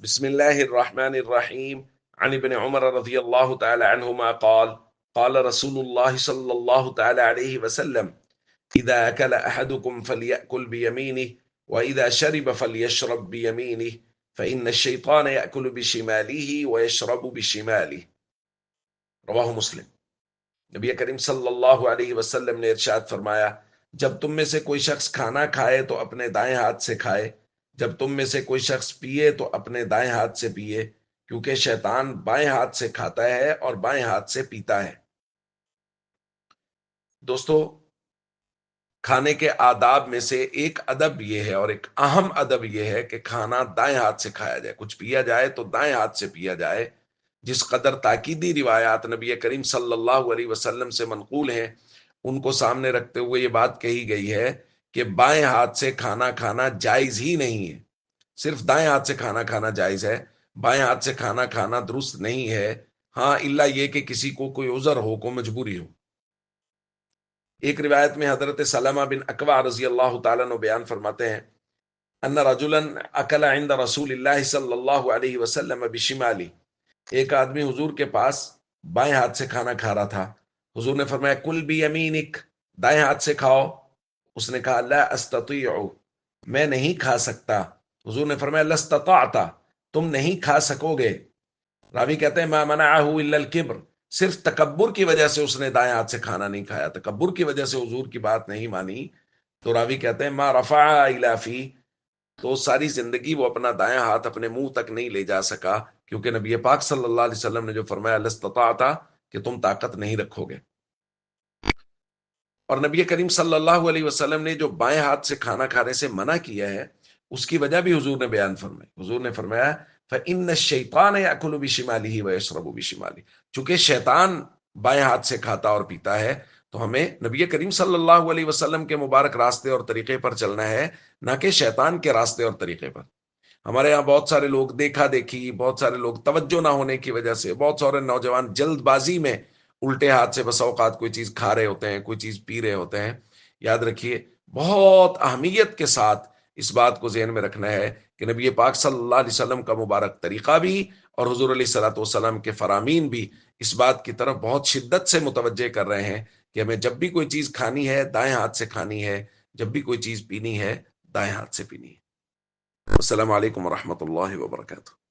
بسم الله الرحمن الرحيم. عن ابن عمر رضي الله تعالى عنهما قال قال رسول الله صلى الله تعالى عليه وسلم: إذا أكل أحدكم فليأكل بيمينه وإذا شرب فليشرب بيمينه فإن الشيطان يأكل بشماله ويشرب بشماله. رواہ مسلم۔ نبی کریم صلی اللہ علیہ وسلم نے ارشاد فرمایا، جب تم میں سے کوئی شخص کھانا کھائے تو اپنے دائیں ہاتھ سے کھائے، جب تم میں سے کوئی شخص پیے تو اپنے دائیں ہاتھ سے پیے، کیونکہ شیطان بائیں ہاتھ سے کھاتا ہے اور بائیں ہاتھ سے پیتا ہے۔ دوستو، کھانے کے آداب میں سے ایک ادب یہ ہے اور ایک اہم ادب یہ ہے کہ کھانا دائیں ہاتھ سے کھایا جائے، کچھ پیا جائے تو دائیں ہاتھ سے پیا جائے۔ جس قدر تاکیدی روایات نبی کریم صلی اللہ علیہ وسلم سے منقول ہیں، ان کو سامنے رکھتے ہوئے یہ بات کہی گئی ہے کہ بائیں ہاتھ سے کھانا کھانا جائز ہی نہیں ہے، صرف دائیں ہاتھ سے کھانا کھانا جائز ہے، بائیں ہاتھ سے کھانا کھانا درست نہیں ہے۔ ہاں، الا یہ کہ کسی کو کوئی عذر ہو، کوئی مجبوری ہو۔ ایک روایت میں حضرت سلمہ بن اکوع رضی اللہ تعالیٰ عنہ بیان فرماتے ہیں، ان رجلا اکل عند رسول اللہ صلی اللہ علیہ وسلم بشمالی، ایک آدمی حضور کے پاس بائیں ہاتھ سے کھانا کھا رہا تھا۔ حضور نے فرمایا، کل بیمینک، دائیں ہاتھ سے کھاؤ۔ اس نے کہا، لا استطیع، میں نہیں کھا سکتا۔ حضور نے فرمایا، لستطعت، تم نہیں کھا سکو گے۔ راوی کہتے ہیں، ما منعہ الا الکبر، صرف تکبر کی وجہ سے اس نے دائیں ہاتھ سے کھانا نہیں کھایا، تکبر کی وجہ سے حضور کی بات نہیں مانی۔ تو راوی کہتے ہیں، ما رفع الا فی، تو ساری زندگی وہ اپنا دائیں ہاتھ اپنے منہ تک نہیں لے جا سکا، کیونکہ نبی پاک صلی اللہ علیہ وسلم نے جو فرمایا، لستطاعت، کہ تم طاقت نہیں رکھو گے۔ اور نبی کریم صلی اللہ علیہ وسلم نے جو بائیں ہاتھ سے کھانا کھانے سے منع کیا ہے، اس کی وجہ بھی حضور نے بیان فرمائی۔ حضور نے فرمایا، فَإِنَّ الشَّيْطَانَ يَأْكُلُ بِشِمَالِهِ وَيَشْرَبُ بِشِمَالِهِ، چونکہ شیطان بائیں ہاتھ سے کھاتا اور پیتا ہے، تو ہمیں نبی کریم صلی اللہ علیہ وسلم کے مبارک راستے اور طریقے پر چلنا ہے، نہ کہ شیطان کے راستے اور طریقے پر۔ ہمارے یہاں بہت سارے لوگ دیکھا دیکھی، بہت سارے لوگ توجہ نہ ہونے کی وجہ سے، بہت سارے نوجوان جلد بازی میں الٹے ہاتھ سے بس اوقات کوئی چیز کھا رہے ہوتے ہیں، کوئی چیز پی رہے ہوتے ہیں۔ یاد رکھیے، بہت اہمیت کے ساتھ اس بات کو ذہن میں رکھنا ہے کہ نبی پاک صلی اللہ علیہ وسلم کا مبارک طریقہ بھی اور حضور علیہ الصلوۃ والسلام کے فرامین بھی اس بات کی طرف بہت شدت سے متوجہ کر رہے ہیں کہ ہمیں جب بھی کوئی چیز کھانی ہے دائیں ہاتھ سے کھانی ہے، جب بھی کوئی چیز پینی ہے دائیں ہاتھ سے پینی ہے۔ السلام علیکم ورحمۃ اللہ وبرکاتہ۔